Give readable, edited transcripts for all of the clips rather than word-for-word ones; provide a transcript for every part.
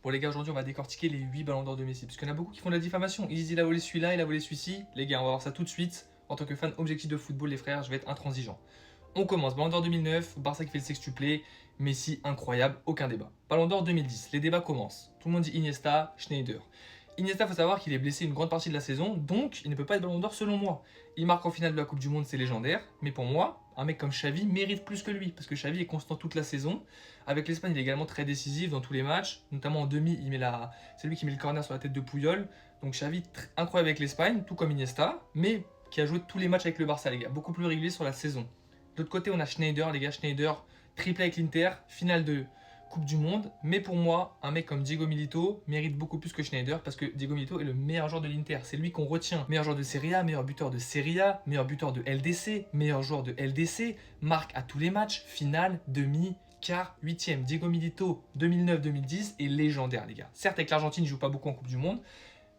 Bon les gars, aujourd'hui on va décortiquer les 8 ballons d'or de Messi, parce qu'il y en a beaucoup qui font de la diffamation. Ils disent il a volé celui-là, il a volé celui-ci. Les gars, on va voir ça tout de suite. En tant que fan objectif de football, les frères, je vais être intransigeant. On commence, ballon d'or 2009, Barça qui fait le sextuplé, Messi incroyable, aucun débat. Ballon d'or 2010, les débats commencent. Tout le monde dit Iniesta, Schneider. Iniesta, faut savoir qu'il est blessé une grande partie de la saison, donc il ne peut pas être ballon d'or selon moi. Il marque en finale de la Coupe du Monde, c'est légendaire, mais pour moi, un mec comme Xavi mérite plus que lui, parce que Xavi est constant toute la saison. Avec l'Espagne, il est également très décisif dans tous les matchs, notamment en demi, c'est lui qui met le corner sur la tête de Puyol. Donc Xavi, incroyable avec l'Espagne, tout comme Iniesta, mais qui a joué tous les matchs avec le Barça, les gars, beaucoup plus régulier sur la saison. De l'autre côté, on a Schneider, les gars, Schneider, triplé avec l'Inter, finale de Coupe du Monde. Mais pour moi, un mec comme Diego Milito mérite beaucoup plus que Schneider parce que Diego Milito est le meilleur joueur de l'Inter. C'est lui qu'on retient. Meilleur joueur de Serie A, meilleur buteur de Serie A, meilleur buteur de LDC, meilleur joueur de LDC, marque à tous les matchs, finale, demi, quart, huitième. Diego Milito 2009-2010 est légendaire, les gars. Certes, avec l'Argentine, il joue pas beaucoup en Coupe du Monde.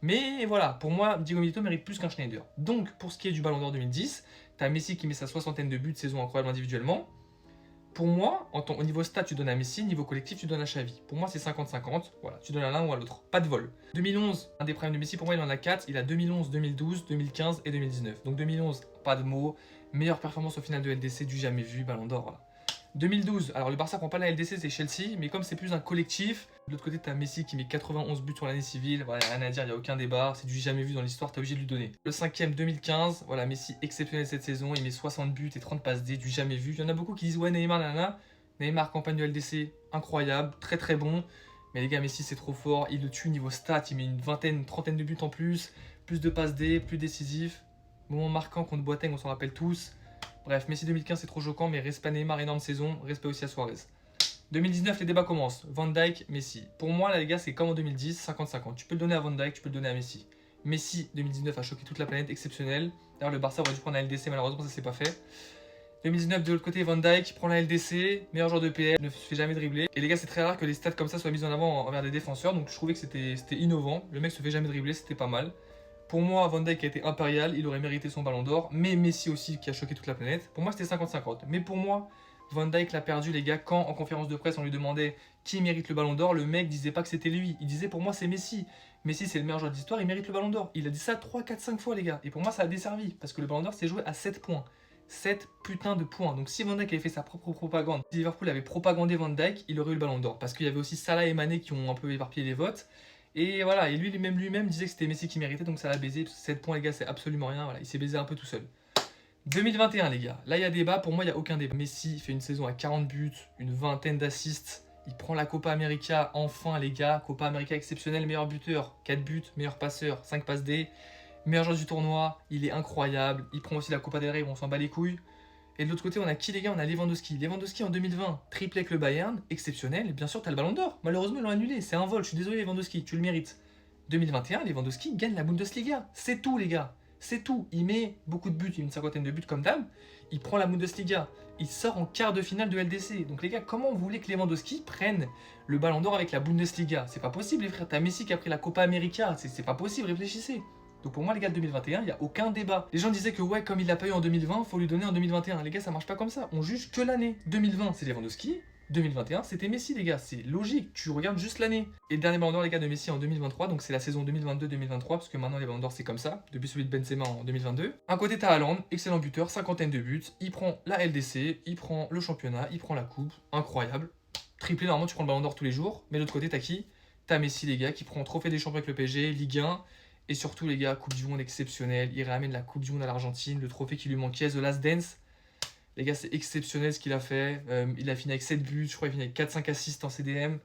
Mais voilà, pour moi, Diego Milito mérite plus qu'un Schneider. Donc, pour ce qui est du Ballon d'Or 2010, t'as Messi qui met sa soixantaine de buts, saison incroyable individuellement. Pour moi, au niveau stat, tu donnes à Messi, niveau collectif, tu donnes à Xavi. Pour moi, c'est 50-50. Voilà, tu donnes à l'un ou à l'autre. Pas de vol. 2011, un des primes de Messi, pour moi, il en a 4. Il a 2011, 2012, 2015 et 2019. Donc 2011, pas de mots. Meilleure performance au final de LDC du jamais vu, Ballon d'Or. Voilà. 2012, alors le Barça prend pas la LDC, c'est Chelsea, mais comme c'est plus un collectif, de l'autre côté, tu as Messi qui met 91 buts sur l'année civile, voilà, rien à dire, il n'y a aucun débat, c'est du jamais vu dans l'histoire, tu es obligé de lui donner. Le cinquième, 2015, voilà, Messi exceptionnel cette saison, il met 60 buts et 30 passes D, du jamais vu. Il y en a beaucoup qui disent, ouais, Neymar, nanana. Neymar, campagne de LDC, incroyable, très très bon. Mais les gars, Messi, c'est trop fort, il le tue niveau stats, il met une vingtaine, une trentaine de buts en plus de passes D, plus décisif. Moment marquant contre Boateng, on s'en rappelle tous. Bref, Messi 2015 c'est trop choquant, mais respect Neymar, énorme saison, respect aussi à Suarez. 2019, les débats commencent. Van Dijk, Messi. Pour moi, là, les gars, c'est comme en 2010, 50-50. Tu peux le donner à Van Dijk, tu peux le donner à Messi. Messi 2019 a choqué toute la planète, exceptionnel. D'ailleurs, le Barça aurait dû prendre la LDC, malheureusement, ça s'est pas fait. 2019, de l'autre côté, Van Dijk prend la LDC, meilleur joueur de PL, ne se fait jamais dribbler. Et les gars, c'est très rare que les stats comme ça soient mis en avant envers des défenseurs, donc je trouvais que c'était innovant. Le mec se fait jamais dribbler, c'était pas mal. Pour moi, Van Dijk a été impérial, il aurait mérité son ballon d'or, mais Messi aussi qui a choqué toute la planète. Pour moi, c'était 50-50. Mais pour moi, Van Dijk l'a perdu, les gars, quand en conférence de presse on lui demandait qui mérite le ballon d'or, le mec disait pas que c'était lui. Il disait pour moi, c'est Messi. Messi, c'est le meilleur joueur de l'histoire, il mérite le ballon d'or. Il a dit ça 3, 4, 5 fois, les gars. Et pour moi, ça a desservi, parce que le ballon d'or, c'est joué à 7 points. 7 putains de points. Donc si Van Dijk avait fait sa propre propagande, si Liverpool avait propagandé Van Dijk, il aurait eu le ballon d'or. Parce qu'il y avait aussi Salah et Mané qui ont un peu éparpillé les votes. Et voilà, et lui-même disait que c'était Messi qui méritait, donc ça l'a baisé. 7 points, les gars, c'est absolument rien. Voilà, il s'est baisé un peu tout seul. 2021, les gars. Là, il y a débat. Pour moi, il n'y a aucun débat. Messi fait une saison à 40 buts, une vingtaine d'assists. Il prend la Copa América, enfin, les gars. Copa América exceptionnel, meilleur buteur. 4 buts, meilleur passeur, 5 passes D. Meilleur joueur du tournoi. Il est incroyable. Il prend aussi la Copa del Rey, on s'en bat les couilles. Et de l'autre côté, on a qui, les gars? On a Lewandowski. Lewandowski en 2020, triplé avec le Bayern, exceptionnel. Et bien sûr, t'as le ballon d'or. Malheureusement, ils l'ont annulé. C'est un vol. Je suis désolé, Lewandowski, tu le mérites. 2021, Lewandowski gagne la Bundesliga. C'est tout, les gars. C'est tout. Il met beaucoup de buts, il met une cinquantaine de buts comme dame. Il prend la Bundesliga. Il sort en quart de finale de LDC. Donc, les gars, comment vous voulez que Lewandowski prenne le ballon d'or avec la Bundesliga? C'est pas possible, les frères. T'as Messi qui a pris la Copa América. C'est pas possible, réfléchissez. Donc pour moi, les gars, 2021, il n'y a aucun débat. Les gens disaient que ouais, comme il l'a pas eu en 2020, faut lui donner en 2021. Les gars, ça marche pas comme ça. On juge que l'année. 2020, c'est Lewandowski. 2021, c'était Messi, les gars. C'est logique. Tu regardes juste l'année. Et le dernier ballon d'or, les gars, de Messi en 2023. Donc c'est la saison 2022-2023. Parce que maintenant, les ballons d'or, c'est comme ça. Depuis celui de Benzema en 2022. Un côté, t'as Haaland, excellent buteur, cinquantaine de buts. Il prend la LDC, il prend le championnat, il prend la coupe. Incroyable. Triplé, normalement, tu prends le ballon d'or tous les jours. Mais de l'autre côté, t'as qui? T'as Messi, les gars, qui prend trophée des champions avec le PSG, Ligue 1. Et surtout, les gars, Coupe du Monde exceptionnelle. Il ramène la Coupe du Monde à l'Argentine, le trophée qui lui manquait, The Last Dance. Les gars, c'est exceptionnel ce qu'il a fait. Il a fini avec 7 buts, je crois qu'il a fini avec 4-5 assists en CDM.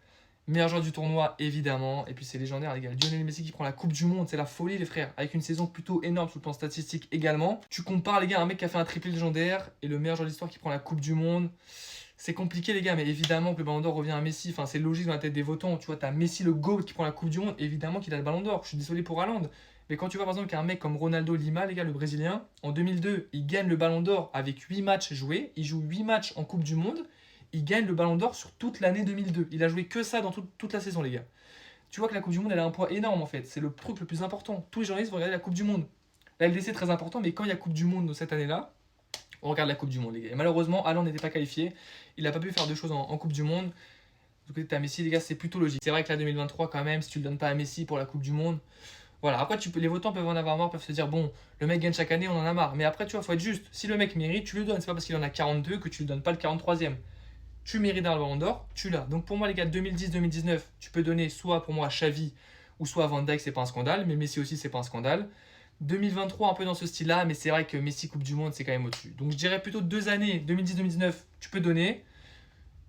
Meilleur joueur du tournoi, évidemment. Et puis c'est légendaire, les gars. Lionel Messi qui prend la Coupe du Monde, c'est la folie, les frères. Avec une saison plutôt énorme sur le plan statistique également. Tu compares, les gars, à un mec qui a fait un triplé légendaire et le meilleur joueur de l'histoire qui prend la Coupe du Monde. C'est compliqué, les gars, mais évidemment que le ballon d'or revient à Messi. Enfin, c'est logique dans la tête des votants. Tu vois, t'as Messi le GOAT qui prend la Coupe du Monde. Évidemment qu'il a le ballon d'or. Je suis désolé pour Haaland. Mais quand tu vois par exemple qu'un mec comme Ronaldo Lima, les gars, le Brésilien, en 2002, il gagne le ballon d'or avec 8 matchs joués. Il joue 8 matchs en Coupe du Monde. Il gagne le ballon d'or sur toute l'année 2002. Il a joué que ça dans toute la saison, les gars. Tu vois que la Coupe du Monde, elle a un poids énorme en fait. C'est le truc le plus important. Tous les journalistes vont regarder la Coupe du Monde. La LDC est très important, mais quand il y a Coupe du Monde de cette année-là, on regarde la Coupe du Monde, les gars. Et malheureusement, Haaland n'était pas qualifié. Il n'a pas pu faire deux choses en Coupe du Monde. Du côté de Messi, les gars, c'est plutôt logique. C'est vrai que la 2023, quand même, si tu le donnes pas à Messi pour la Coupe du Monde, voilà. Après, les votants peuvent en avoir marre, peuvent se dire, bon, le mec gagne chaque année, on en a marre. Mais après, tu vois, faut être juste. Si le mec mérite, tu le donnes. C'est pas parce qu'il en a 42 que tu lui donnes pas le 43e. Tu mérites un ballon d'or, tu l'as. Donc pour moi, les gars, 2010-2019, tu peux donner soit pour moi à Xavi ou soit à Van Dijk, c'est pas un scandale. Mais Messi aussi, c'est pas un scandale. 2023, un peu dans ce style-là, mais c'est vrai que Messi Coupe du Monde, c'est quand même au-dessus. Donc je dirais plutôt 2 années, 2010-2019, tu peux donner.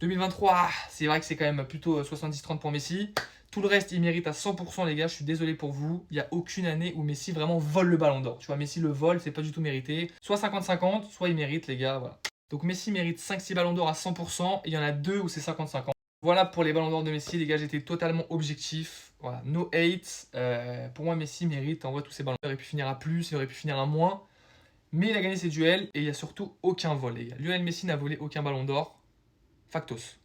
2023, c'est vrai que c'est quand même plutôt 70-30 pour Messi. Tout le reste, il mérite à 100%, les gars. Je suis désolé pour vous. Il n'y a aucune année où Messi vraiment vole le ballon d'or. Tu vois, Messi le vole, c'est pas du tout mérité. Soit 50-50, soit il mérite, les gars. Voilà. Donc Messi mérite 5-6 ballons d'or à 100%. Et il y en a 2 où c'est 50-50. Voilà pour les ballons d'or de Messi, les gars. J'étais totalement objectif. Voilà, no hate. Pour moi, Messi mérite en vrai tous ces ballons. Il aurait pu finir à plus, il aurait pu finir à moins. Mais il a gagné ses duels et il n'y a surtout aucun vol, les gars. Lionel Messi n'a volé aucun ballon d'or. Factos.